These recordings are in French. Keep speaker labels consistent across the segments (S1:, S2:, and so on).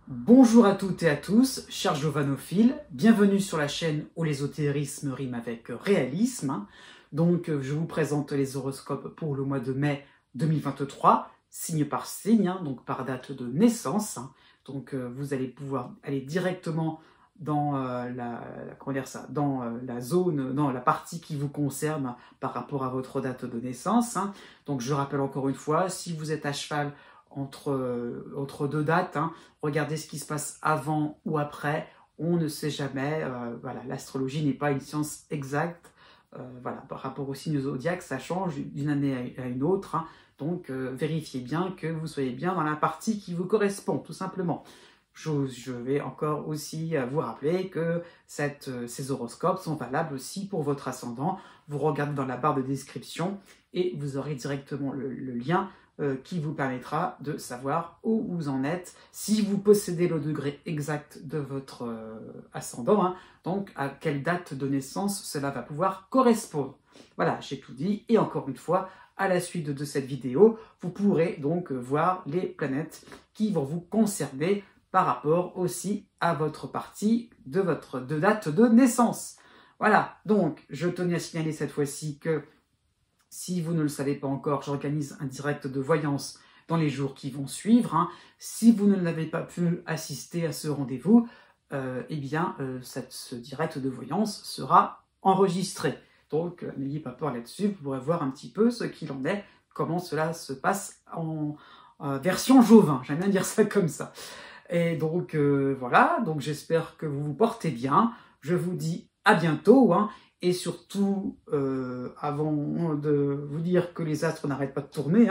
S1: Bonjour à toutes et à tous, chers giovanophiles, bienvenue sur la chaîne où l'ésotérisme rime avec réalisme. Donc je vous présente les horoscopes pour le mois de mai 2023, signe par signe, donc par date de naissance. Donc vous allez pouvoir aller directement dans la zone, dans la partie qui vous concerne par rapport à votre date de naissance. Donc je rappelle encore une fois, si vous êtes à cheval entre deux dates, regardez ce qui se passe avant ou après, on ne sait jamais. Voilà, l'astrologie n'est pas une science exacte. Voilà, par rapport au signe zodiaque, ça change d'une année à une autre. Donc, vérifiez bien que vous soyez bien dans la partie qui vous correspond, tout simplement. Je vais encore aussi vous rappeler que ces horoscopes sont valables aussi pour votre ascendant. Vous regardez dans la barre de description et vous aurez directement le lien qui vous permettra de savoir où vous en êtes, si vous possédez le degré exact de votre ascendant, donc à quelle date de naissance cela va pouvoir correspondre. Voilà, j'ai tout dit, et encore une fois, à la suite de cette vidéo, vous pourrez donc voir les planètes qui vont vous concerner par rapport aussi à votre partie de date de naissance. Voilà, donc je tenais à signaler cette fois-ci que si vous ne le savez pas encore, j'organise un direct de voyance dans les jours qui vont suivre. Si vous ne l'avez pas pu assister à ce rendez-vous, ce direct de voyance sera enregistré. Donc, n'ayez pas peur là-dessus, vous pourrez voir un petit peu ce qu'il en est, comment cela se passe en version Jovin. J'aime bien dire ça comme ça. Et donc, voilà, donc j'espère que vous vous portez bien. Je vous dis à bientôt, et surtout, avant de vous dire que les astres n'arrêtent pas de tourner,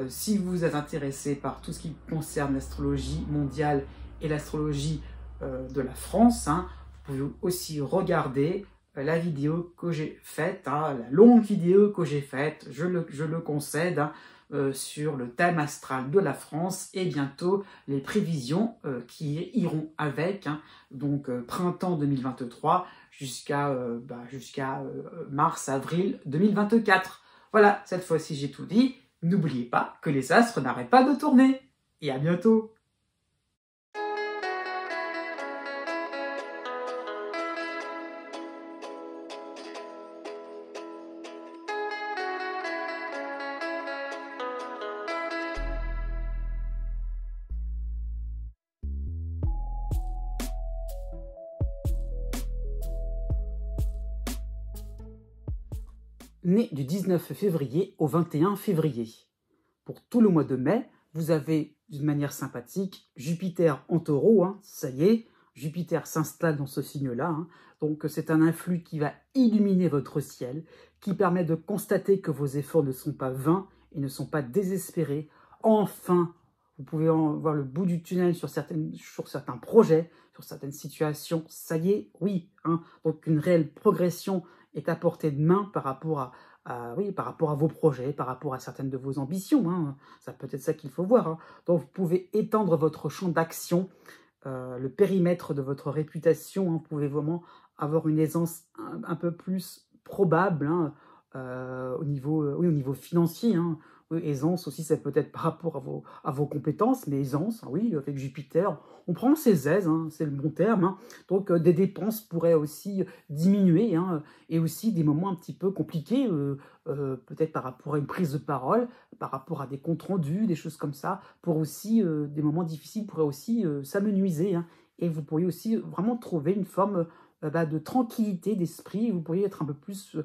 S1: si vous êtes intéressé par tout ce qui concerne l'astrologie mondiale et l'astrologie de la France, vous pouvez aussi regarder la vidéo que j'ai faite, la longue vidéo que j'ai faite, je le concède, sur le thème astral de la France et bientôt les prévisions qui iront avec, donc printemps 2023 jusqu'à mars-avril 2024. Voilà, cette fois-ci j'ai tout dit. N'oubliez pas que les astres n'arrêtent pas de tourner. Et à bientôt. Né du 19 février au 21 février. Pour tout le mois de mai, vous avez d'une manière sympathique Jupiter en taureau, ça y est, Jupiter s'installe dans ce signe-là, donc c'est un influx qui va illuminer votre ciel, qui permet de constater que vos efforts ne sont pas vains et ne sont pas désespérés. Enfin, vous pouvez voir le bout du tunnel sur certains projets, sur certaines situations, ça y est, oui, donc une réelle progression est à portée de main par rapport par rapport à vos projets, par rapport à certaines de vos ambitions. Ça peut être ça qu'il faut voir. Donc, vous pouvez étendre votre champ d'action, le périmètre de votre réputation. Vous pouvez vraiment avoir une aisance un peu plus probable au niveau financier. Aisance aussi, ça peut être par rapport à vos compétences, mais aisance, oui, avec Jupiter, on prend ses aises, c'est le bon terme. Donc, des dépenses pourraient aussi diminuer, et aussi des moments un petit peu compliqués, peut-être par rapport à une prise de parole, par rapport à des comptes rendus, des choses comme ça, pour aussi, des moments difficiles pourraient aussi s'amenuiser, et vous pourriez aussi vraiment trouver une forme de tranquillité d'esprit, vous pourriez être un peu plus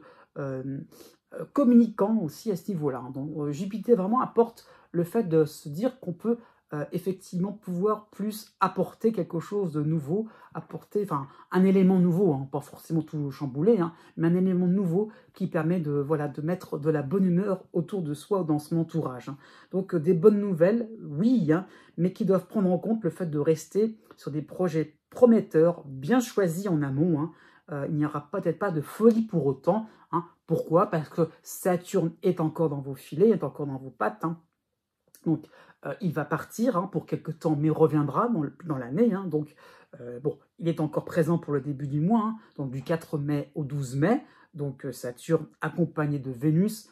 S1: communicant aussi à ce niveau-là. Donc Jupiter vraiment apporte le fait de se dire qu'on peut effectivement pouvoir plus apporter quelque chose de nouveau, apporter un élément nouveau, pas forcément tout chambouler, mais un élément nouveau qui permet de mettre de la bonne humeur autour de soi dans son entourage. Donc des bonnes nouvelles, oui, mais qui doivent prendre en compte le fait de rester sur des projets prometteurs, bien choisis en amont. Il n'y aura peut-être pas de folie pour autant. Pourquoi? Parce que Saturne est encore dans vos filets, est encore dans vos pattes. Donc, il va partir pour quelque temps, mais reviendra dans l'année. Donc, il est encore présent pour le début du mois, donc du 4 mai au 12 mai. Donc, Saturne accompagné de Vénus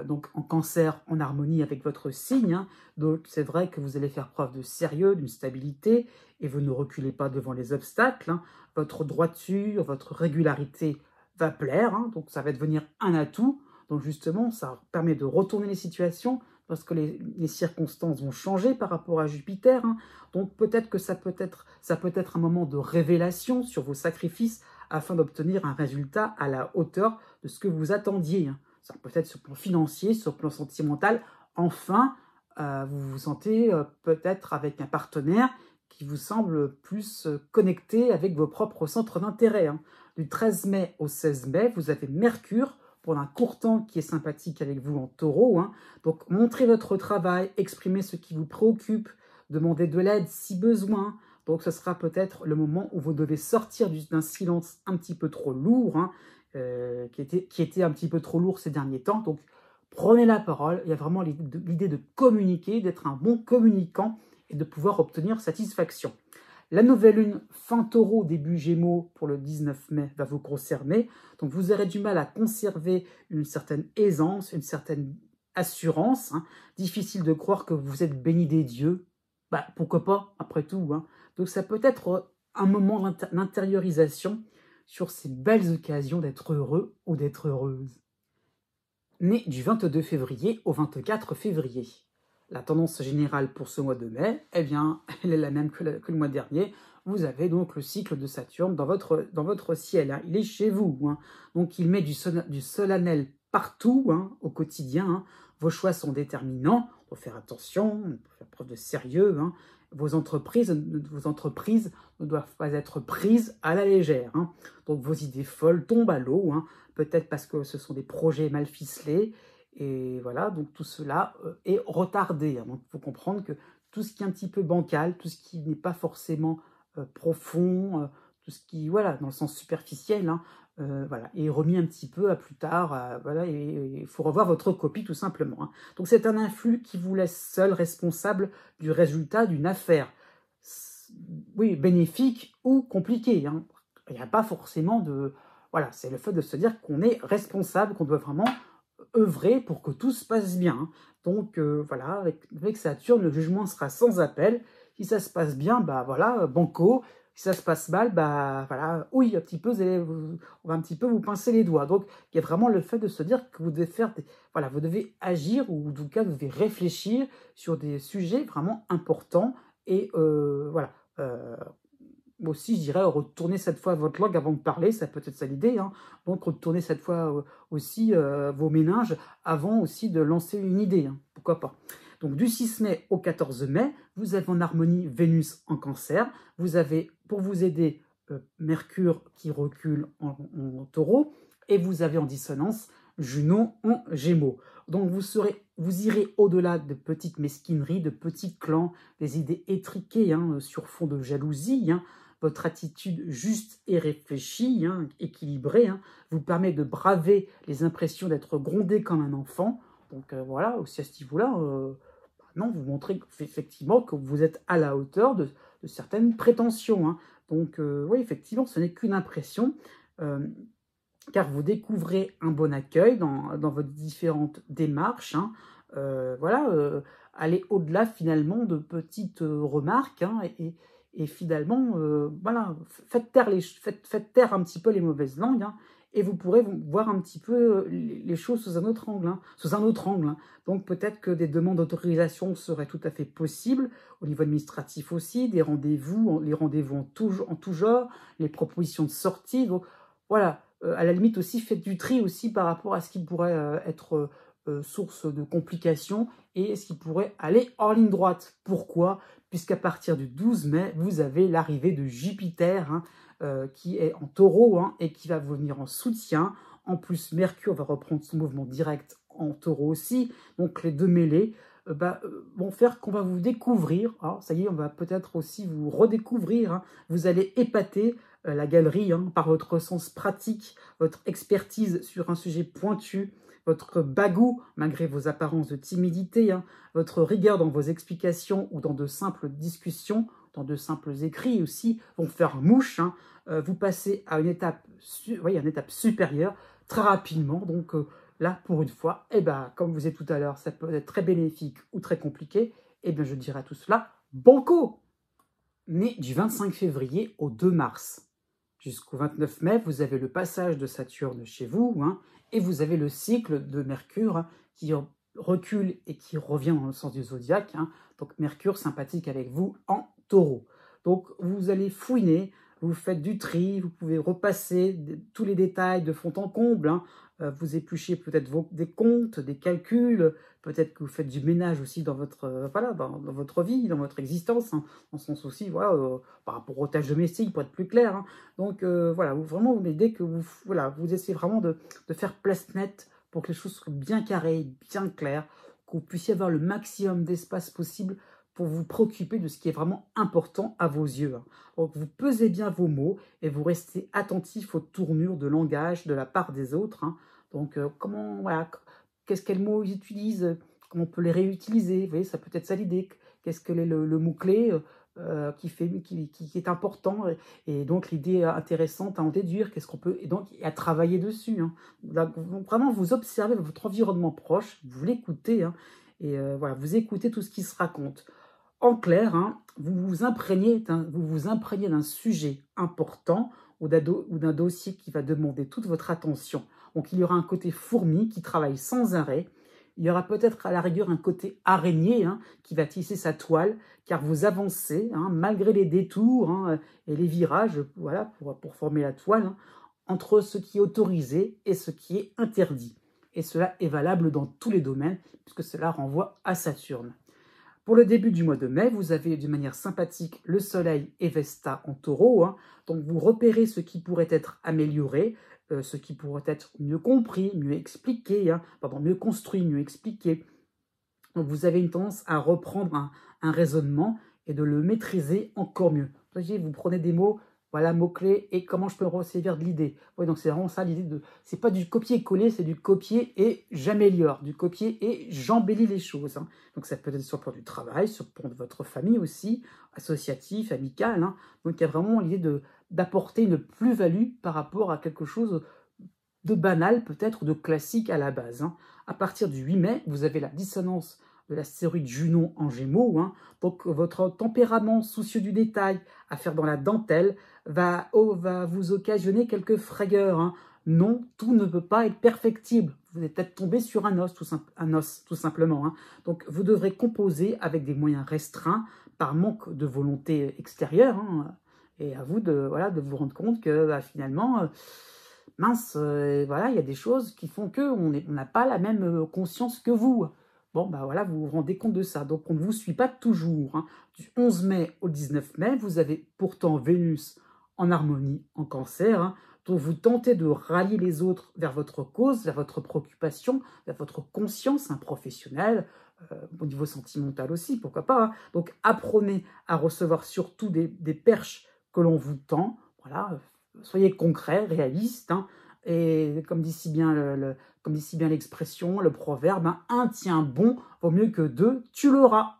S1: donc en Cancer, en harmonie avec votre signe. Hein. Donc c'est vrai que vous allez faire preuve de sérieux, d'une stabilité, et vous ne reculez pas devant les obstacles. Hein. Votre droiture, votre régularité va plaire, hein. Donc ça va devenir un atout. Donc justement, ça permet de retourner les situations, parce que les circonstances vont changer par rapport à Jupiter. Hein. Donc peut-être que ça peut être un moment de révélation sur vos sacrifices, afin d'obtenir un résultat à la hauteur de ce que vous attendiez. Hein. Ça peut être sur le plan financier, sur le plan sentimental. Enfin, vous vous sentez peut-être avec un partenaire qui vous semble plus connecté avec vos propres centres d'intérêt. Hein. Du 13 mai au 16 mai, vous avez Mercure, pour un court temps, qui est sympathique avec vous en Taureau. Hein. Donc, montrez votre travail, exprimez ce qui vous préoccupe, demandez de l'aide si besoin. Donc, ce sera peut-être le moment où vous devez sortir d'un silence un petit peu trop lourd, hein, qui était un petit peu trop lourd ces derniers temps. Donc, prenez la parole. Il y a vraiment l'idée de communiquer, d'être un bon communicant et de pouvoir obtenir satisfaction. La nouvelle lune fin Taureau, début Gémeaux pour le 19 mai va vous concerner. Donc, vous aurez du mal à conserver une certaine aisance, une certaine assurance. Hein. Difficile de croire que vous êtes béni des dieux. Bah, pourquoi pas, après tout. Hein. Donc, ça peut être un moment d'intériorisation sur ces belles occasions d'être heureux ou d'être heureuse. Né du 22 février au 24 février. La tendance générale pour ce mois de mai, eh bien, elle est la même que le mois dernier. Vous avez donc le cycle de Saturne dans votre ciel. Hein. Il est chez vous. Hein. Donc, il met du solennel partout, hein, au quotidien. Hein. Vos choix sont déterminants. Il faut faire attention, il faut faire preuve de sérieux. Hein. Vos entreprises ne doivent pas être prises à la légère. Hein. Donc, vos idées folles tombent à l'eau. Hein. Peut-être parce que ce sont des projets mal ficelés. Et voilà, donc tout cela est retardé. Hein. Donc, il faut comprendre que tout ce qui est un petit peu bancal, tout ce qui n'est pas forcément profond, tout ce qui, voilà, dans le sens superficiel, hein, voilà, est remis un petit peu à plus tard. Voilà, et il faut revoir votre copie tout simplement. Hein. Donc, c'est un influx qui vous laisse seul responsable du résultat d'une affaire. Oui, bénéfique ou compliqué. Hein. Il n'y a pas forcément de... Voilà, c'est le fait de se dire qu'on est responsable, qu'on doit vraiment œuvrer pour que tout se passe bien. Donc voilà, avec Saturne, le jugement sera sans appel. Si ça se passe bien, bah voilà, banco. Si ça se passe mal, bah voilà, oui, on va un petit peu vous pincer les doigts. Donc il y a vraiment le fait de se dire que vous devez voilà, vous devez agir, ou en tout cas vous devez réfléchir sur des sujets vraiment importants. Et voilà. Aussi, je dirais, retourner cette fois votre langue avant de parler, ça peut être ça l'idée. Hein. Donc, retourner cette fois aussi vos méninges avant aussi de lancer une idée. Hein. Pourquoi pas. Donc, du 6 mai au 14 mai, vous avez en harmonie Vénus en Cancer. Vous avez, pour vous aider, Mercure qui recule en Taureau. Et vous avez en dissonance Junon en Gémeaux. Donc, vous irez au-delà de petites mesquineries, de petits clans, des idées étriquées, hein, sur fond de jalousie. Hein. Votre attitude juste et réfléchie, hein, équilibrée, hein, vous permet de braver les impressions d'être grondé comme un enfant. Donc voilà, aussi à ce niveau-là, non, vous montrez effectivement que vous êtes à la hauteur de certaines prétentions. Hein. Donc oui, effectivement, ce n'est qu'une impression, car vous découvrez un bon accueil dans vos différentes démarches. Hein. Voilà, aller au-delà finalement de petites remarques, hein, et finalement, voilà, faites taire un petit peu les mauvaises langues, hein, et vous pourrez voir un petit peu les choses sous un autre angle. Hein. Donc peut-être que des demandes d'autorisation seraient tout à fait possibles, au niveau administratif aussi, les rendez-vous en tout genre, les propositions de sortie. Donc voilà, à la limite aussi, faites du tri aussi par rapport à ce qui pourrait être source de complications et ce qui pourrait aller en ligne droite. Pourquoi ? Puisqu'à partir du 12 mai, vous avez l'arrivée de Jupiter, hein, qui est en Taureau, hein, et qui va venir en soutien. En plus, Mercure va reprendre son mouvement direct en Taureau aussi. Donc les deux mêlés vont faire qu'on va vous découvrir. Hein, ça y est, on va peut-être aussi vous redécouvrir. Hein. Vous allez épater la galerie, hein, par votre sens pratique, votre expertise sur un sujet pointu, votre bagou, malgré vos apparences de timidité, hein, votre rigueur dans vos explications ou dans de simples discussions, dans de simples écrits aussi, vont faire mouche. Hein. Vous passez à une étape supérieure très rapidement. Donc, là, pour une fois, eh ben, comme vous êtes tout à l'heure, ça peut être très bénéfique ou très compliqué, eh bien, je dirais à tout cela, banco! Né du 25 février au 2 mars. Jusqu'au 29 mai, vous avez le passage de Saturne chez vous, hein, et vous avez le cycle de Mercure hein, qui recule et qui revient dans le sens du zodiaque. Hein. Donc Mercure sympathique avec vous en taureau. Donc vous allez fouiner, vous faites du tri, vous pouvez repasser tous les détails de fond en comble. Hein. Vous épluchez peut-être des comptes, des calculs, peut-être que vous faites du ménage aussi dans votre, voilà, dans votre vie, dans votre existence, hein, dans ce sens aussi, voilà, par rapport aux tâches domestiques, pour être plus clair. Hein. Donc voilà, vraiment, dès que vous essayez vraiment de faire place nette pour que les choses soient bien carrées, bien claires, que vous puissiez avoir le maximum d'espace possible pour vous préoccuper de ce qui est vraiment important à vos yeux. Hein. Donc vous pesez bien vos mots et vous restez attentif aux tournures de langage de la part des autres. Hein. Donc quels mots ils utilisent, comment on peut les réutiliser, vous voyez, ça peut être ça l'idée. Qu'est-ce que le mot-clé qui est important et donc l'idée intéressante à en déduire, qu'est-ce qu'on peut, et donc à travailler dessus. Hein. Là, vraiment, vous observez votre environnement proche, vous l'écoutez, hein, et voilà, vous écoutez tout ce qui se raconte. En clair, hein, vous vous imprégnez d'un sujet important ou d'un dossier qui va demander toute votre attention. Donc il y aura un côté fourmi qui travaille sans arrêt. Il y aura peut-être à la rigueur un côté araignée hein, qui va tisser sa toile, car vous avancez, hein, malgré les détours hein, et les virages, voilà, pour former la toile, hein, entre ce qui est autorisé et ce qui est interdit. Et cela est valable dans tous les domaines, puisque cela renvoie à Saturne. Pour le début du mois de mai, vous avez d'une manière sympathique le Soleil et Vesta en taureau. Hein, donc vous repérez ce qui pourrait être amélioré, ce qui pourrait être mieux compris, mieux expliqué, hein, mieux construit, mieux expliqué. Donc vous avez une tendance à reprendre un raisonnement et de le maîtriser encore mieux. Vous voyez, vous prenez des mots, voilà, mots-clés, et comment je peux me resservir de l'idée. Oui, donc c'est vraiment ça l'idée de... C'est pas du copier-coller, c'est du copier et j'améliore, du copier et j'embellis les choses. Hein. Donc ça peut être sur le plan du travail, sur le plan de votre famille aussi, associatif, amical. Hein. Donc il y a vraiment l'idée d'apporter une plus-value par rapport à quelque chose de banal peut-être, ou de classique à la base. Hein. À partir du 8 mai, vous avez la dissonance de l'astéroïde Junon en Gémeaux. Hein. Donc votre tempérament soucieux du détail, à faire dans la dentelle, va vous occasionner quelques frayeurs. Hein. Non, tout ne peut pas être perfectible. Vous êtes peut-être tombé sur un os, tout simplement. Hein. Donc vous devrez composer avec des moyens restreints, par manque de volonté extérieure. Hein. Et à vous de vous rendre compte que finalement... mince, voilà, il y a des choses qui font qu'on n'a pas la même conscience que vous. Bon, bah voilà, vous vous rendez compte de ça. Donc, on ne vous suit pas toujours. Hein. Du 11 mai au 19 mai, vous avez pourtant Vénus en harmonie en Cancer. Hein. Donc, vous tentez de rallier les autres vers votre cause, vers votre préoccupation, vers votre conscience professionnelle, au niveau sentimental aussi, pourquoi pas. Hein. Donc, apprenez à recevoir surtout des perches que l'on vous tend. Voilà, soyez concret, réaliste, hein, et comme dit si bien l'expression, le proverbe, hein, un tient bon vaut mieux que deux, tu l'auras.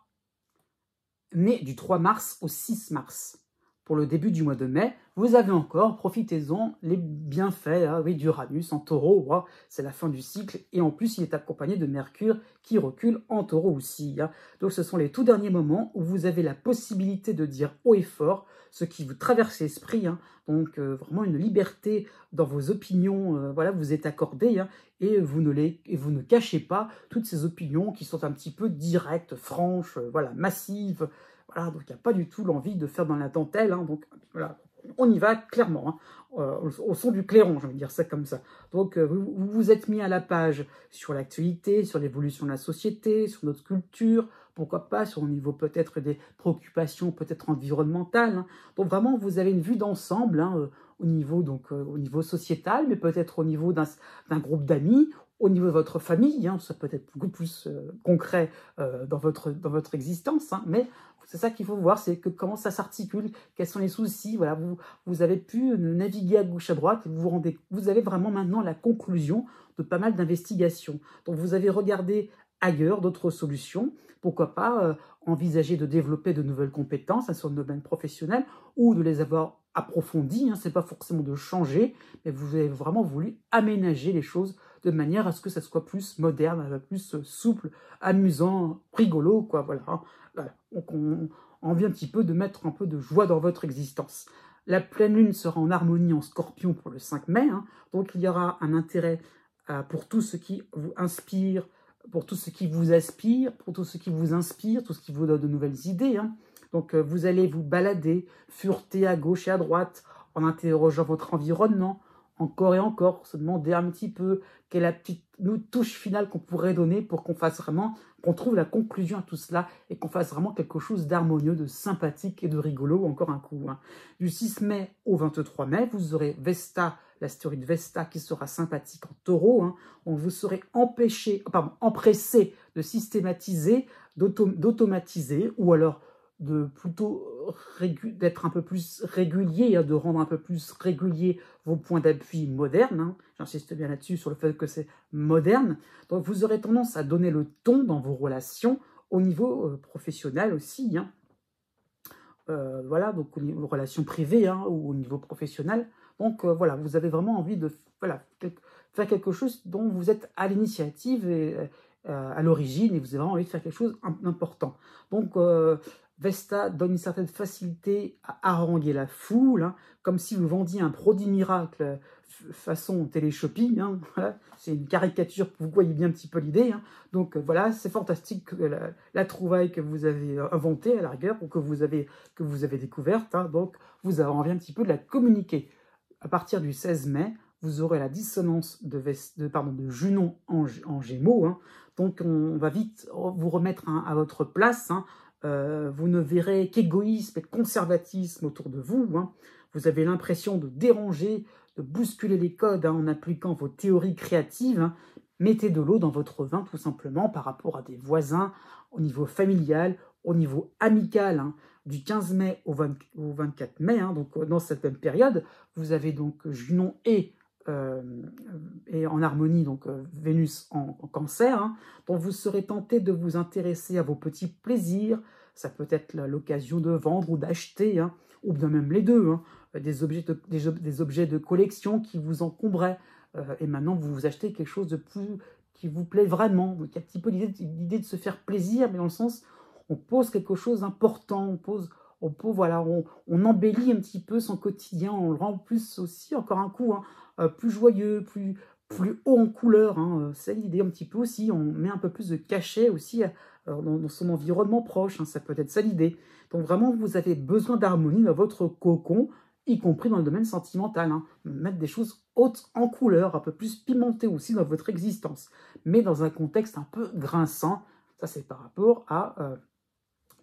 S1: Né du 3 mars au 6 mars. Pour le début du mois de mai, vous avez encore, profitez-en, les bienfaits hein, oui, d'Uranus en taureau, oh, c'est la fin du cycle, et en plus il est accompagné de Mercure qui recule en taureau aussi. Hein. Donc ce sont les tout derniers moments où vous avez la possibilité de dire haut et fort ce qui vous traverse l'esprit, hein. Donc vraiment une liberté dans vos opinions, voilà, vous êtes accordé, hein, et vous ne cachez pas toutes ces opinions qui sont un petit peu directes, franches, voilà, massives. Voilà, donc il n'y a pas du tout l'envie de faire dans la dentelle. Hein, donc voilà, on y va clairement, hein, au son du clairon, j'ai envie de dire ça comme ça. Donc vous vous êtes mis à la page sur l'actualité, sur l'évolution de la société, sur notre culture, pourquoi pas sur le niveau peut-être des préoccupations peut-être environnementales. Hein. Donc vraiment, vous avez une vue d'ensemble hein, au niveau sociétal, mais peut-être au niveau d'un groupe d'amis, au niveau de votre famille, hein, ça peut être beaucoup plus concret dans votre existence, hein, mais c'est ça qu'il faut voir, c'est comment ça s'articule, quels sont les soucis. Voilà, vous avez pu naviguer à gauche à droite, et vous avez vraiment maintenant la conclusion de pas mal d'investigations. Donc vous avez regardé ailleurs d'autres solutions, pourquoi pas envisager de développer de nouvelles compétences hein, sur le domaine professionnel ou de les avoir approfondies. Hein, ce n'est pas forcément de changer, mais vous avez vraiment voulu aménager les choses de manière à ce que ça soit plus moderne, plus souple, amusant, rigolo, quoi, voilà. Voilà. Donc on vient un petit peu de mettre un peu de joie dans votre existence. La pleine lune sera en harmonie en Scorpion pour le 5 mai, hein, donc il y aura un intérêt pour tout ce qui vous inspire, pour tout ce qui vous aspire, pour tout ce qui vous inspire, tout ce qui vous donne de nouvelles idées. Hein. Donc vous allez vous balader, fureter à gauche et à droite, en interrogeant votre environnement, encore et encore, se demander un petit peu quelle est la petite touche finale qu'on pourrait donner pour qu'on fasse vraiment, qu'on trouve la conclusion à tout cela et qu'on fasse vraiment quelque chose d'harmonieux, de sympathique et de rigolo, encore un coup. Hein. Du 6 mai au 23 mai, vous aurez Vesta, l'astéroïde Vesta qui sera sympathique en Taureau. Hein. On vous serez empressé de systématiser, d'automatiser ou alors d'être un peu plus régulier, hein, de rendre un peu plus régulier vos points d'appui modernes. Hein. J'insiste bien là-dessus, sur le fait que c'est moderne. Donc vous aurez tendance à donner le ton dans vos relations, au niveau professionnel aussi. Hein. Voilà, donc au niveau relations privées, hein, ou au niveau professionnel. Donc voilà, vous avez vraiment envie de faire quelque chose dont vous êtes à l'initiative et à l'origine, et vous avez vraiment envie de faire quelque chose d'important. Donc Vesta donne une certaine facilité à haranguer la foule, hein, comme si vous vendiez un produit miracle façon télé-shopping. Hein, voilà. C'est une caricature, vous voyez bien un petit peu l'idée. Hein. Donc voilà, c'est fantastique la trouvaille que vous avez inventée à la rigueur, ou que vous avez découverte. Hein. Donc vous avez envie un petit peu de la communiquer. À partir du 16 mai, vous aurez la dissonance de Junon en Gémeaux. Hein. Donc on va vite vous remettre à votre place. Hein. Vous ne verrez qu'égoïsme et conservatisme autour de vous. Hein. Vous avez l'impression de déranger, de bousculer les codes, hein, en appliquant vos théories créatives. Hein. Mettez de l'eau dans votre vin, tout simplement, par rapport à des voisins, au niveau familial, au niveau amical. Hein. Du 15 mai au 24 mai, hein, donc dans cette même période, vous avez donc Junon et en harmonie, donc Vénus en Cancer. Hein. Donc vous serez tenté de vous intéresser à vos petits plaisirs. Ça peut être l'occasion de vendre ou d'acheter, hein, ou bien même les deux, hein, des objets de collection qui vous encombraient. Et maintenant, vous vous achetez quelque chose de plus qui vous plaît vraiment. Donc il y a un petit peu l'idée de se faire plaisir, mais dans le sens, on pose quelque chose d'important, on embellit un petit peu son quotidien, on le rend plus aussi, encore un coup, hein, plus joyeux, plus haut en couleur. Hein, c'est l'idée un petit peu aussi, on met un peu plus de cachet aussi dans son environnement proche, hein, ça peut être ça l'idée. Donc vraiment, vous avez besoin d'harmonie dans votre cocon, y compris dans le domaine sentimental. Hein. Mettre des choses hautes en couleur, un peu plus pimentées aussi dans votre existence, mais dans un contexte un peu grinçant. Ça, c'est par rapport à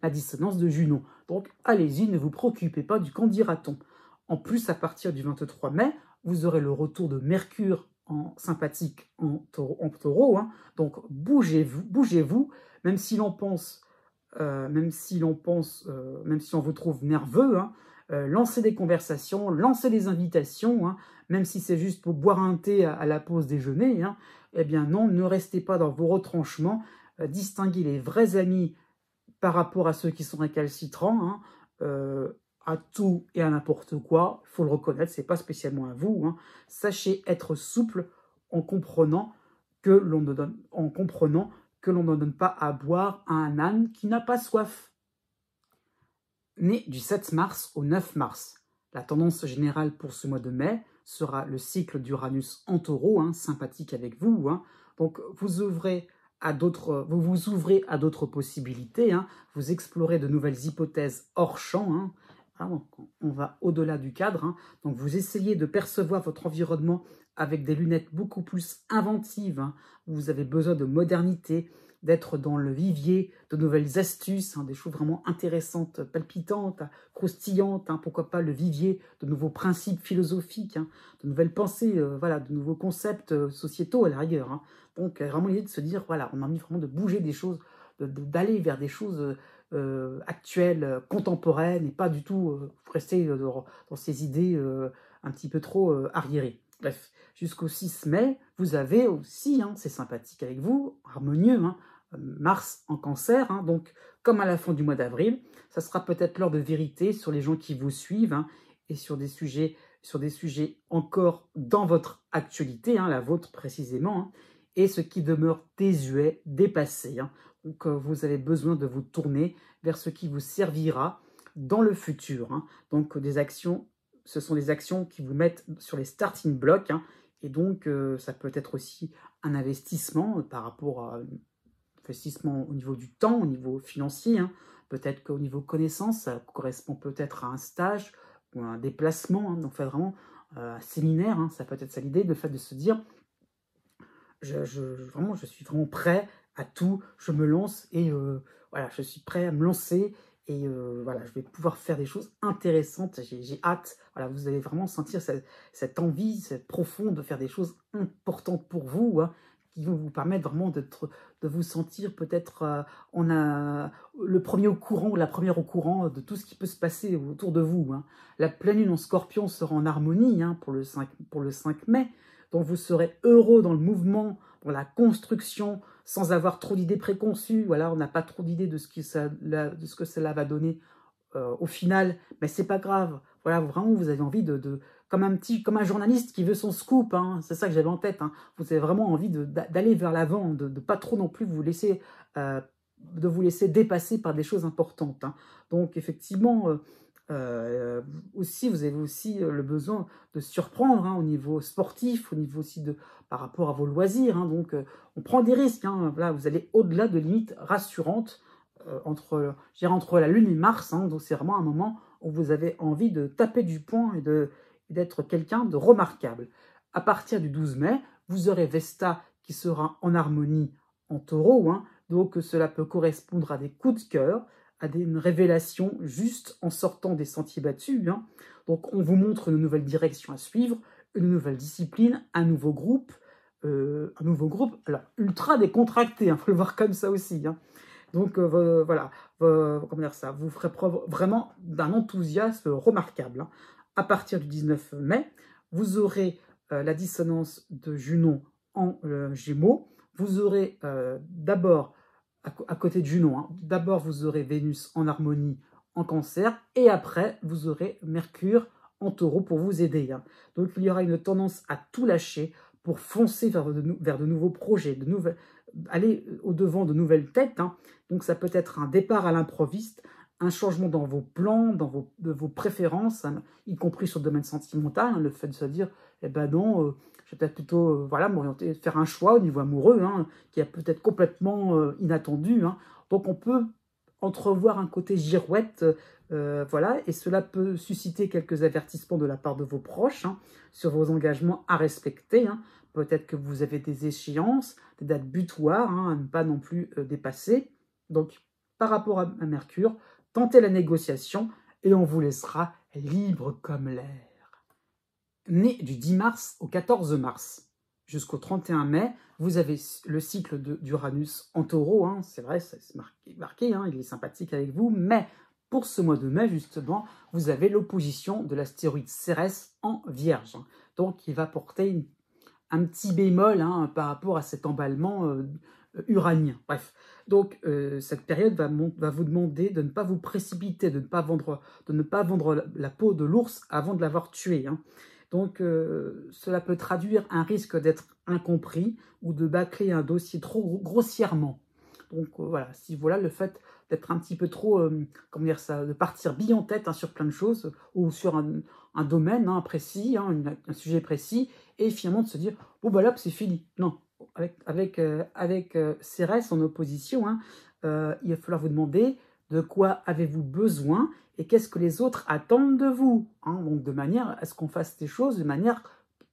S1: la dissonance de Junon. Donc, allez-y, ne vous préoccupez pas du qu'en dira-t-on. En plus, à partir du 23 mai, vous aurez le retour de Mercure sympathique en taureau. Hein. Donc, bougez-vous, même si on vous trouve nerveux, hein, lancez des conversations, lancez des invitations, hein, même si c'est juste pour boire un thé à la pause déjeuner. Hein, eh bien non, ne restez pas dans vos retranchements, distinguez les vrais amis par rapport à ceux qui sont récalcitrants, hein, à tout et à n'importe quoi, il faut le reconnaître, c'est pas spécialement à vous. Hein. Sachez être souple en comprenant que l'on ne donne pas à boire à un âne qui n'a pas soif. Né du 7 mars au 9 mars, la tendance générale pour ce mois de mai sera le cycle d'Uranus en taureau, hein, sympathique avec vous. Hein. Donc vous vous ouvrez à d'autres possibilités, hein, vous explorez de nouvelles hypothèses hors champ, hein. On va au-delà du cadre, hein. Donc vous essayez de percevoir votre environnement avec des lunettes beaucoup plus inventives. Hein. Vous avez besoin de modernité, d'être dans le vivier de nouvelles astuces, hein, des choses vraiment intéressantes, palpitantes, croustillantes, hein, pourquoi pas le vivier de nouveaux principes philosophiques, hein, de nouvelles pensées, de nouveaux concepts sociétaux à la rigueur. Hein. Donc vraiment l'idée de se dire, voilà, on a envie vraiment de bouger des choses, d'aller vers des choses actuelles, contemporaines, et pas du tout rester dans ces idées un petit peu trop arriérées. Bref, jusqu'au 6 mai, vous avez aussi, hein, c'est sympathique avec vous, harmonieux, hein, Mars en Cancer, hein, donc comme à la fin du mois d'avril, ça sera peut-être l'heure de vérité sur les gens qui vous suivent, hein, et sur des sujets sur des sujets encore dans votre actualité, la vôtre précisément, et ce qui demeure désuet, dépassé. Donc vous avez besoin de vous tourner vers ce qui vous servira dans le futur. Donc des actions, ce sont des actions qui vous mettent sur les starting blocks, et donc ça peut être aussi un investissement par rapport à un investissement au niveau du temps, au niveau financier. Peut-être qu'au niveau connaissance, ça correspond peut-être à un stage ou à un déplacement. Donc fait vraiment un séminaire, ça peut être ça l'idée, le fait de se dire je suis vraiment prêt à tout, je me lance et voilà, je suis prêt à me lancer et voilà, je vais pouvoir faire des choses intéressantes, j'ai hâte. Voilà, vous allez vraiment sentir cette envie, cette profonde de faire des choses importantes pour vous, qui vont vous permettre vraiment de vous sentir peut-être le premier au courant ou la première au courant de tout ce qui peut se passer autour de vous. La pleine lune en Scorpion sera en harmonie pour le 5 mai. Donc vous serez heureux dans le mouvement, dans la construction, sans avoir trop d'idées préconçues. Voilà, on n'a pas trop d'idées de ce que cela va donner au final, mais c'est pas grave. Voilà, vraiment, vous avez envie comme un journaliste qui veut son scoop, c'est ça que j'avais en tête. Vous avez vraiment envie d'aller vers l'avant, de pas trop non plus vous laisser dépasser par des choses importantes. Donc effectivement, aussi, vous avez aussi le besoin de surprendre au niveau sportif, au niveau aussi par rapport à vos loisirs. Donc, on prend des risques. Voilà, vous allez au-delà de limites rassurantes entre la Lune et Mars. Donc, c'est vraiment un moment où vous avez envie de taper du poing et d'être quelqu'un de remarquable. À partir du 12 mai, vous aurez Vesta qui sera en harmonie en Taureau. Donc, cela peut correspondre à des coups de cœur, à une révélation juste en sortant des sentiers battus. Donc, on vous montre une nouvelle direction à suivre, une nouvelle discipline, un nouveau groupe, alors ultra décontracté, faut le voir comme ça aussi. Donc, voilà, comment dire ça, vous ferez preuve vraiment d'un enthousiasme remarquable. À partir du 19 mai, vous aurez la dissonance de Junon en Gémeaux. Vous aurez d'abord à côté de Junon. D'abord, vous aurez Vénus en harmonie en Cancer et après, vous aurez Mercure en Taureau pour vous aider. Donc, il y aura une tendance à tout lâcher pour foncer vers de nouveaux projets, aller au-devant de nouvelles têtes. Donc, ça peut être un départ à l'improviste, un changement dans vos plans, de vos préférences, y compris sur le domaine sentimental, le fait de se dire, eh ben non, je vais peut-être plutôt m'orienter, faire un choix au niveau amoureux, qui est peut-être complètement inattendu. Donc on peut entrevoir un côté girouette, voilà, et cela peut susciter quelques avertissements de la part de vos proches sur vos engagements à respecter. Peut-être que vous avez des échéances, des dates butoirs à ne pas non plus dépasser. Donc, par rapport à Mercure, tentez la négociation et on vous laissera libre comme l'air. Né du 10 mars au 14 mars jusqu'au 31 mai, vous avez le cycle d'Uranus en Taureau. C'est vrai, c'est marqué, il est sympathique avec vous, mais pour ce mois de mai, justement, vous avez l'opposition de l'astéroïde Cérès en Vierge. Donc, il va porter un petit bémol par rapport à cet emballement uranien. Bref, donc cette période va vous demander de ne pas vous précipiter, de ne pas vendre la peau de l'ours avant de l'avoir tué. Donc cela peut traduire un risque d'être incompris ou de bâcler un dossier trop grossièrement. Donc voilà, si voilà le fait d'être un petit peu trop, comment dire ça, de partir bille en tête sur plein de choses ou sur un domaine précis, un sujet précis, et finalement de se dire bon bah là c'est fini. Non, avec Cérès en opposition, il va falloir vous demander de quoi avez-vous besoin et qu'est-ce que les autres attendent de vous. Donc de manière à ce qu'on fasse des choses de manière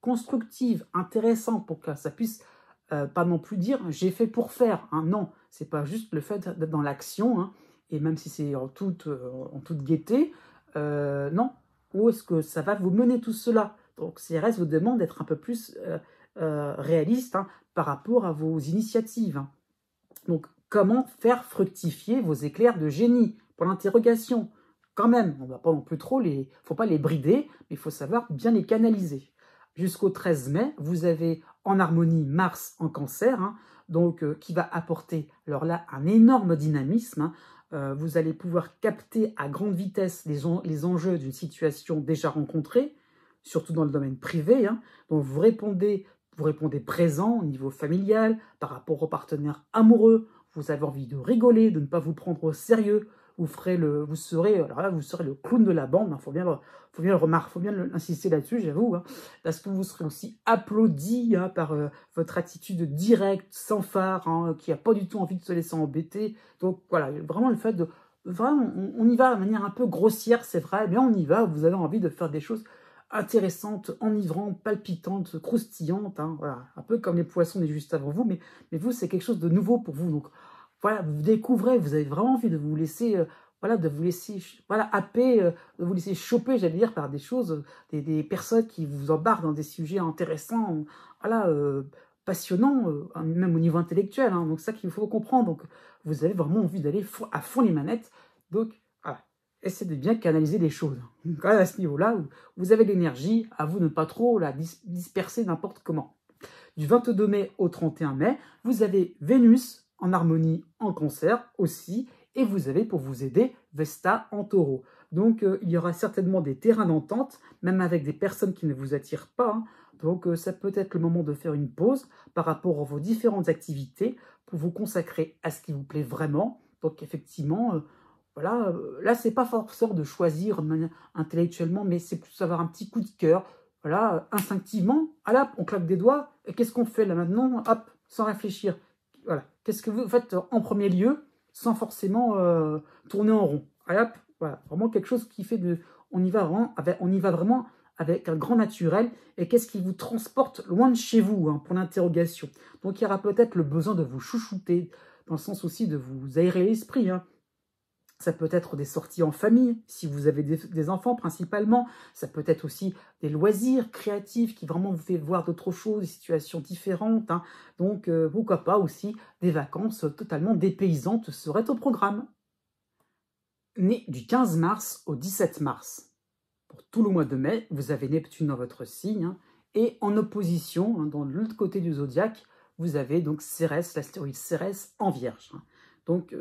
S1: constructive, intéressante, pour que ça puisse pas non plus dire j'ai fait pour faire. Non, c'est pas juste le fait d'être dans l'action, et même si c'est en toute gaieté, non. Où est-ce que ça va vous mener tout cela? Donc CRS vous demande d'être un peu plus réaliste par rapport à vos initiatives. Donc comment faire fructifier vos éclairs de génie? Pour l'interrogation. Quand même, on ne va pas non plus trop faut pas les brider, mais il faut savoir bien les canaliser. Jusqu'au 13 mai, vous avez en harmonie Mars en Cancer, donc qui va apporter, alors là, un énorme dynamisme. Vous allez pouvoir capter à grande vitesse les enjeux d'une situation déjà rencontrée, surtout dans le domaine privé. Hein. Donc vous répondez présent au niveau familial, par rapport aux partenaires amoureux. Vous avez envie de rigoler, de ne pas vous prendre au sérieux. Vous serez le clown de la bande. Faut bien insister là-dessus, j'avoue, hein, parce que vous serez aussi applaudi hein, par votre attitude directe, sans phare, hein, qui n'a pas du tout envie de se laisser embêter. Donc voilà, vraiment le fait de vraiment, on y va de manière un peu grossière, c'est vrai, mais on y va. Vous avez envie de faire des choses intéressantes, enivrantes, palpitantes, croustillantes, hein, voilà, un peu comme les poissons juste avant vous, mais vous, c'est quelque chose de nouveau pour vous. Donc voilà, vous découvrez, vous avez vraiment envie de vous laisser, happer, de vous laisser choper, j'allais dire, par des choses, des personnes qui vous embarquent dans des sujets intéressants, voilà, passionnants, même au niveau intellectuel. Hein, donc ça qu'il faut comprendre. Donc vous avez vraiment envie d'aller à fond les manettes. Donc voilà, essayez de bien canaliser les choses. Donc à ce niveau-là, vous avez l'énergie, à vous de ne pas trop la disperser n'importe comment. Du 22 mai au 31 mai, vous avez Vénus en harmonie en Cancer aussi, et vous avez pour vous aider Vesta en Taureau. Donc il y aura certainement des terrains d'entente, même avec des personnes qui ne vous attirent pas. Hein. Donc ça peut être le moment de faire une pause par rapport à vos différentes activités pour vous consacrer à ce qui vous plaît vraiment. Donc effectivement, là c'est pas forcément de choisir de manière intellectuellement, mais c'est plus avoir un petit coup de cœur. Voilà, instinctivement, on claque des doigts, et qu'est-ce qu'on fait là maintenant? Hop, sans réfléchir. Voilà, qu'est-ce que vous faites en premier lieu, sans forcément tourner en rond. Hop, voilà, vraiment quelque chose qui fait on y va vraiment avec un grand naturel, et qu'est-ce qui vous transporte loin de chez vous, hein, pour l'interrogation. Donc il y aura peut-être le besoin de vous chouchouter, dans le sens aussi de vous aérer l'esprit, hein. Ça peut être des sorties en famille, si vous avez des enfants principalement. Ça peut être aussi des loisirs créatifs qui vraiment vous fait voir d'autres choses, des situations différentes. Hein. Donc, pourquoi pas aussi des vacances totalement dépaysantes seraient au programme. Né du 15 mars au 17 mars. Pour tout le mois de mai, vous avez Neptune dans votre signe. Hein, et en opposition, hein, dans l'autre côté du zodiaque, vous avez donc Cérès, l'astéroïde Cérès en Vierge. Hein. Donc,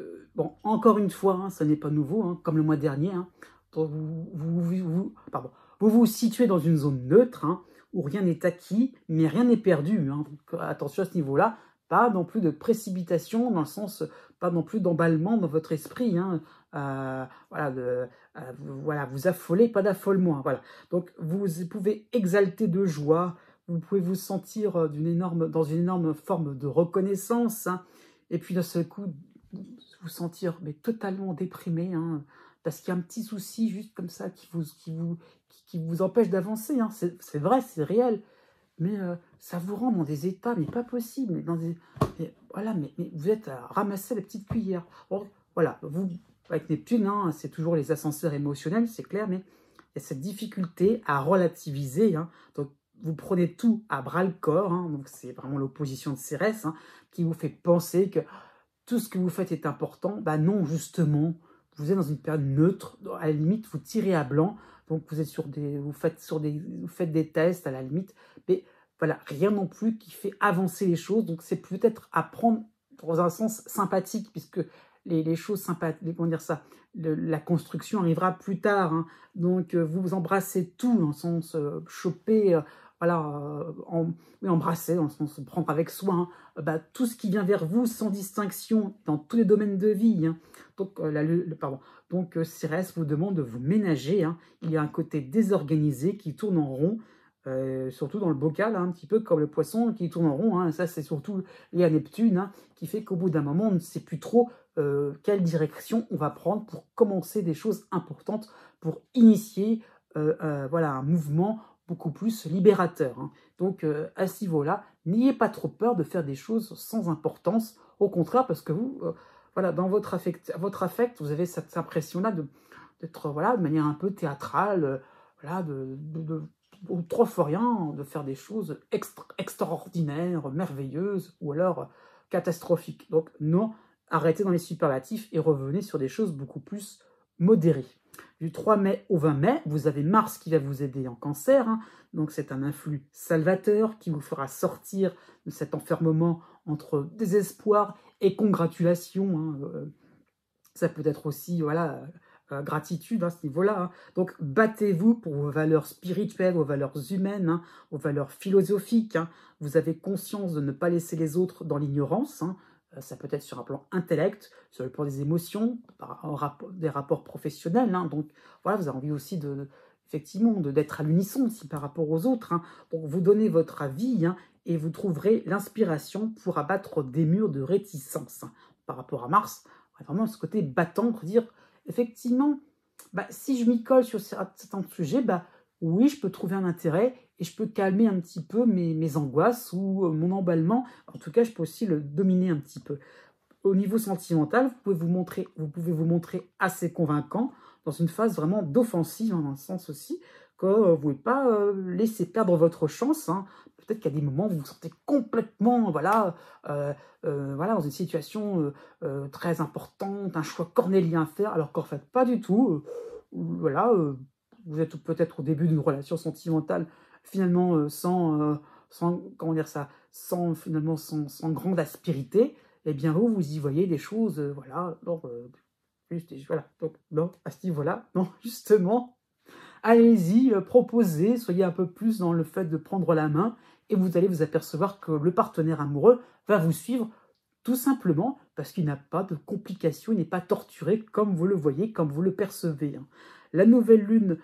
S1: encore une fois, hein, ça n'est pas nouveau, hein, comme le mois dernier. Hein, vous vous situez dans une zone neutre, hein, où rien n'est acquis, mais rien n'est perdu. Hein, donc, attention à ce niveau-là, pas non plus de précipitation, dans le sens, pas non plus d'emballement dans votre esprit. Hein, vous affolez, pas d'affolement. Hein, voilà. Donc, vous pouvez exalter de joie, vous pouvez vous sentir dans une énorme forme de reconnaissance, hein, et puis d'un seul coup, vous sentir totalement déprimé, hein, parce qu'il y a un petit souci juste comme ça qui vous empêche d'avancer. Hein. C'est vrai, c'est réel, mais ça vous rend dans des états, mais pas possible. Mais vous êtes à ramasser la petite cuillère. Bon, voilà, vous, avec Neptune, hein, c'est toujours les ascenseurs émotionnels, c'est clair, mais il y a cette difficulté à relativiser. Hein. Donc, vous prenez tout à bras-le-corps, hein, donc c'est vraiment l'opposition de Cérès, hein, qui vous fait penser que tout ce que vous faites est important. Bah non, justement, vous êtes dans une période neutre. À la limite, vous tirez à blanc. Donc, vous faites des tests à la limite. Mais voilà, rien non plus qui fait avancer les choses. Donc, c'est peut-être à prendre dans un sens sympathique, puisque les choses sympathiques, comment dire ça, la construction arrivera plus tard. Hein. Donc, vous embrassez tout dans le sens choper... embrasser, dans le sens prendre avec soin, tout ce qui vient vers vous sans distinction dans tous les domaines de vie. Hein. Donc, Cérès vous demande de vous ménager. Hein. Il y a un côté désorganisé qui tourne en rond, surtout dans le bocal, hein, un petit peu comme le poisson qui tourne en rond. Hein. Ça, c'est surtout lié à Neptune, hein, qui fait qu'au bout d'un moment, on ne sait plus trop quelle direction on va prendre pour commencer des choses importantes, pour initier un mouvement beaucoup plus libérateur. Hein. Donc, à ce niveau-là, n'ayez pas trop peur de faire des choses sans importance. Au contraire, parce que vous, dans votre affect, vous avez cette impression-là d'être de manière un peu théâtrale, trop fort rien, de faire des choses extraordinaires, merveilleuses, ou alors catastrophiques. Donc, non, arrêtez dans les superlatifs et revenez sur des choses beaucoup plus modérées. Du 3 mai au 20 mai, vous avez Mars qui va vous aider en Cancer. Hein. Donc, c'est un influx salvateur qui vous fera sortir de cet enfermement entre désespoir et congratulation. Hein. Ça peut être aussi gratitude à ce niveau-là. Hein. Donc, battez-vous pour vos valeurs spirituelles, vos valeurs humaines, hein, vos valeurs philosophiques. Hein. Vous avez conscience de ne pas laisser les autres dans l'ignorance. Hein. Ça peut être sur un plan intellect, sur le plan des émotions, des rapports professionnels. Hein. Donc, voilà, vous avez envie aussi effectivement, d'être à l'unisson aussi par rapport aux autres. Hein. Donc, vous donnez votre avis, hein, et vous trouverez l'inspiration pour abattre des murs de réticence. Hein. Par rapport à Mars, vraiment ce côté battant pour dire, effectivement, si je m'y colle sur certains sujets, oui, je peux trouver un intérêt et je peux calmer un petit peu mes angoisses ou mon emballement. En tout cas, je peux aussi le dominer un petit peu. Au niveau sentimental, vous pouvez vous montrer assez convaincant dans une phase vraiment d'offensive, dans un sens aussi, que vous ne pouvez pas laisser perdre votre chance. Hein. Peut-être qu'il y a des moments où vous vous sentez complètement voilà, dans une situation très importante, un choix cornélien à faire, alors qu'en fait, pas du tout. Vous êtes peut-être au début d'une relation sentimentale, finalement sans grande aspérité. Eh bien, vous y voyez des choses, donc, non, à ce niveau-là, non, justement, allez-y, proposez, soyez un peu plus dans le fait de prendre la main, et vous allez vous apercevoir que le partenaire amoureux va vous suivre tout simplement parce qu'il n'a pas de complications, il n'est pas torturé comme vous le voyez, comme vous le percevez. Hein. La nouvelle lune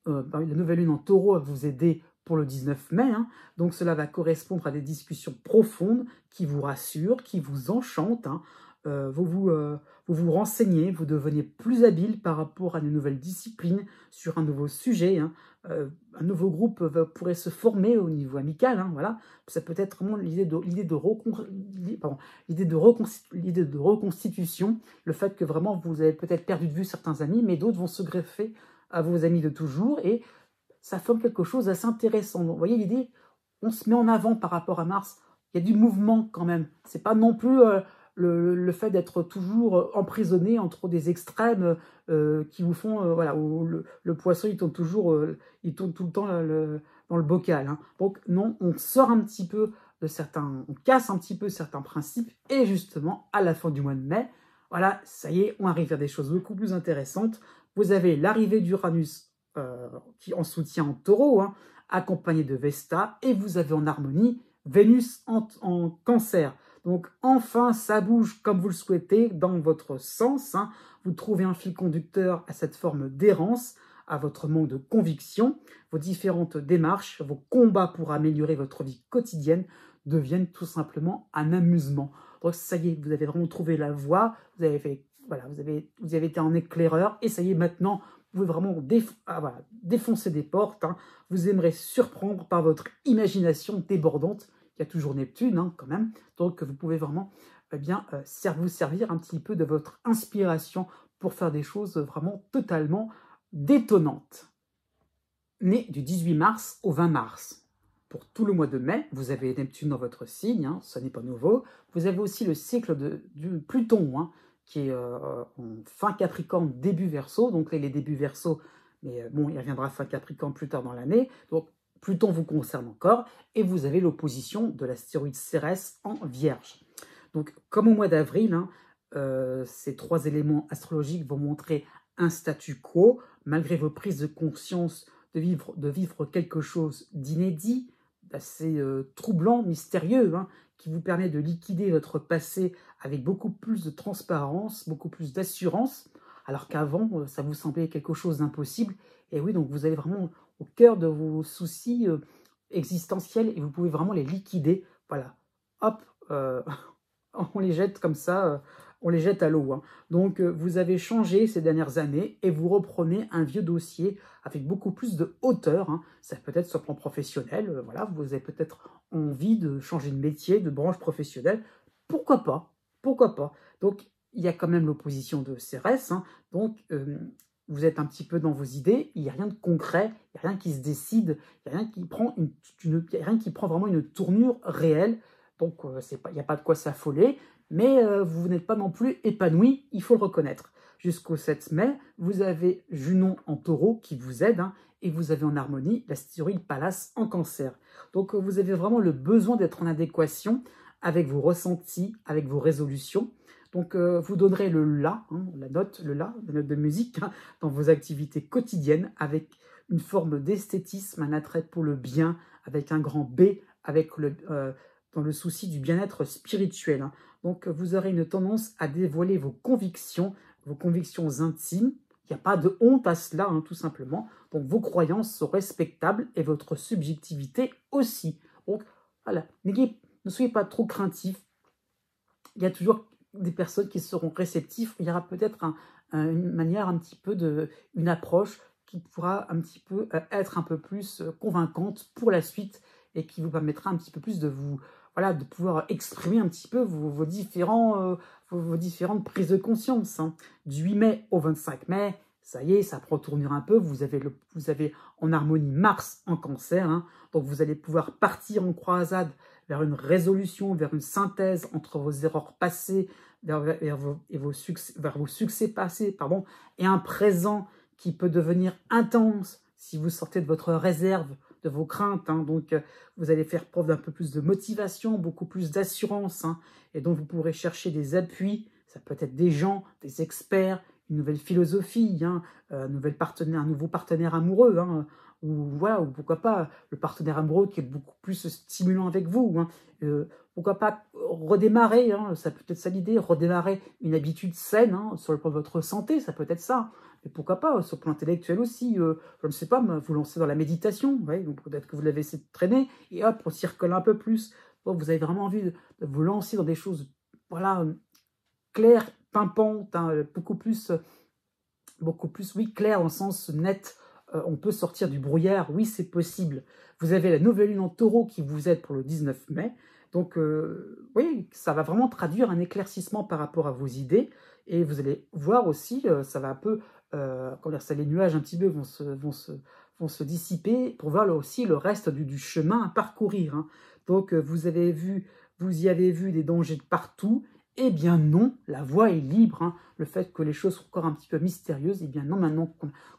S1: en taureau va vous aider pour le 19 mai. Hein. Donc cela va correspondre à des discussions profondes qui vous rassurent, qui vous enchantent. Hein. Vous vous renseignez, vous devenez plus habile par rapport à une nouvelle discipline, sur un nouveau sujet. Hein. Un nouveau groupe pourrait se former au niveau amical. Hein, voilà. Ça peut être vraiment l'idée de reconstitution, le fait que vraiment vous avez peut-être perdu de vue certains amis, mais d'autres vont se greffer à vos amis de toujours, et ça forme quelque chose d'assez intéressant. Vous voyez l'idée, on se met en avant par rapport à Mars. Il y a du mouvement quand même. C'est pas non plus le fait d'être toujours emprisonné entre des extrêmes qui vous font, où le poisson il tourne tout le temps dans le bocal. Hein. Donc non, on sort un petit peu on casse un petit peu certains principes, et justement à la fin du mois de mai, voilà, ça y est, on arrive vers des choses beaucoup plus intéressantes. Vous avez l'arrivée d'Uranus qui en soutient en taureau, hein, accompagné de Vesta, et vous avez en harmonie Vénus en cancer. Donc enfin, ça bouge comme vous le souhaitez dans votre sens. Hein. Vous trouvez un fil conducteur à cette forme d'errance, à votre manque de conviction. Vos différentes démarches, vos combats pour améliorer votre vie quotidienne deviennent tout simplement un amusement. Donc ça y est, vous avez vraiment trouvé la voie, vous avez été en éclaireur, et ça y est, maintenant, vous pouvez vraiment défoncer des portes. Hein. Vous aimerez surprendre par votre imagination débordante. Il y a toujours Neptune, hein, quand même. Donc, vous pouvez vraiment vous servir un petit peu de votre inspiration pour faire des choses vraiment totalement détonnantes. Né du 18 mars au 20 mars. Pour tout le mois de mai, vous avez Neptune dans votre signe, hein, ce n'est pas nouveau. Vous avez aussi le cycle du Pluton, hein, qui est en fin Capricorne, début Verseau. Donc là, les débuts Verseau, mais il reviendra fin Capricorne plus tard dans l'année. Donc Pluton vous concerne encore, et vous avez l'opposition de l'astéroïde Cérès en Vierge. Donc comme au mois d'avril, hein, ces trois éléments astrologiques vont montrer un statu quo, malgré vos prises de conscience de vivre quelque chose d'inédit, d'assez troublant, mystérieux, hein, qui vous permet de liquider votre passé avec beaucoup plus de transparence, beaucoup plus d'assurance, alors qu'avant, ça vous semblait quelque chose d'impossible. Et oui, donc vous allez vraiment au cœur de vos soucis existentiels, et vous pouvez vraiment les liquider. Voilà, hop, on les jette comme ça, on les jette à l'eau. Hein. Donc, vous avez changé ces dernières années, et vous reprenez un vieux dossier avec beaucoup plus de hauteur. Hein. Ça peut être sur le plan professionnel. Vous avez peut-être envie de changer de métier, de branche professionnelle. Pourquoi pas? Pourquoi pas? Donc, il y a quand même l'opposition de Cérès. Hein. Donc, vous êtes un petit peu dans vos idées. Il n'y a rien de concret, il n'y a rien qui se décide, il n'y a rien qui prend vraiment une tournure réelle. Donc, il n'y a pas de quoi s'affoler, mais vous n'êtes pas non plus épanoui, il faut le reconnaître. Jusqu'au 7 mai, vous avez Junon en taureau qui vous aide, hein, et vous avez en harmonie l'astéroïde Pallas en cancer. Donc, vous avez vraiment le besoin d'être en adéquation avec vos ressentis, avec vos résolutions. Donc, vous donnerez le La, hein, la note de musique, hein, dans vos activités quotidiennes avec une forme d'esthétisme, un attrait pour le bien, avec un grand B, dans le souci du bien-être spirituel, hein. Donc, vous aurez une tendance à dévoiler vos convictions intimes. Il n'y a pas de honte à cela, hein, tout simplement. Donc, vos croyances sont respectables et votre subjectivité aussi. Donc, voilà, ne soyez pas trop craintifs. Il y a toujours des personnes qui seront réceptives. Il y aura peut-être une manière un petit peu une approche qui pourra un petit peu être un peu plus convaincante pour la suite et qui vous permettra un petit peu plus de pouvoir exprimer un petit peu vos différentes prises de conscience, hein. Du 8 mai au 25 mai, ça y est, ça prend tournure un peu. Vous avez en harmonie Mars en Cancer, hein. Donc vous allez pouvoir partir en croisade vers une résolution, vers une synthèse entre vos erreurs passées, vers vos succès passés, et un présent qui peut devenir intense si vous sortez de votre réserve, de vos craintes, hein. Donc, vous allez faire preuve d'un peu plus de motivation, beaucoup plus d'assurance, hein. Et donc, vous pourrez chercher des appuis. Ça peut être des gens, des experts, une nouvelle philosophie, hein, un nouveau partenaire amoureux, hein, ou pourquoi pas le partenaire amoureux qui est beaucoup plus stimulant avec vous, hein. Pourquoi pas redémarrer, hein, ça peut être ça l'idée, redémarrer une habitude saine, hein, sur le plan de votre santé, ça peut être ça. Et pourquoi pas sur le plan intellectuel aussi, je ne sais pas, vous lancer dans la méditation, ouais, donc peut-être que vous l'avez essayé de traîner, et hop, on s'y recolle un peu plus. Donc vous avez vraiment envie de vous lancer dans des choses, voilà, claires, pimpantes, hein, beaucoup plus, oui, claires dans le sens net. On peut sortir du brouillard, oui, c'est possible. Vous avez la nouvelle lune en taureau qui vous aide pour le 19 mai. Donc, oui, ça va vraiment traduire un éclaircissement par rapport à vos idées. Et vous allez voir aussi, ça va un peu, les nuages un petit peu vont se dissiper pour voir là aussi le reste du chemin à parcourir, hein. Donc, vous y avez vu des dangers de partout. Eh bien non, la voie est libre, hein. Le fait que les choses sont encore un petit peu mystérieuses, eh bien non, maintenant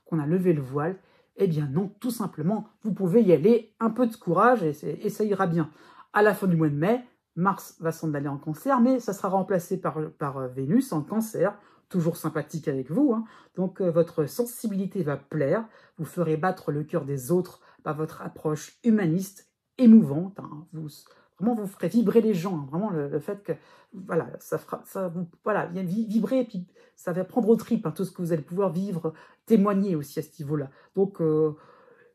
S1: qu'on a levé le voile, eh bien non, tout simplement, vous pouvez y aller, un peu de courage et ça ira bien. À la fin du mois de mai, Mars va s'en aller en Cancer, mais ça sera remplacé par Vénus en Cancer, toujours sympathique avec vous, hein. Donc votre sensibilité va plaire, vous ferez battre le cœur des autres par votre approche humaniste, émouvante, hein. Vraiment, vous ferez vibrer les gens, hein. Vraiment, le fait que, voilà, vibrer, et puis ça va prendre aux tripes, hein, tout ce que vous allez pouvoir vivre, témoigner aussi à ce niveau-là. Donc,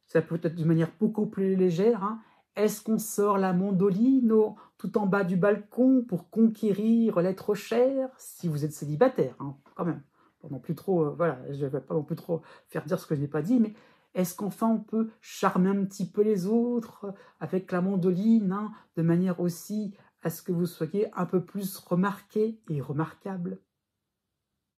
S1: ça peut être d'une manière beaucoup plus légère, hein. Est-ce qu'on sort la mandoline tout en bas du balcon pour conquérir l'être cher, si vous êtes célibataire, hein, quand même. Pas non plus trop, je ne vais pas non plus trop faire dire ce que je n'ai pas dit, mais est-ce qu'enfin on peut charmer un petit peu les autres avec la mandoline, hein, de manière aussi à ce que vous soyez un peu plus remarqué et remarquable?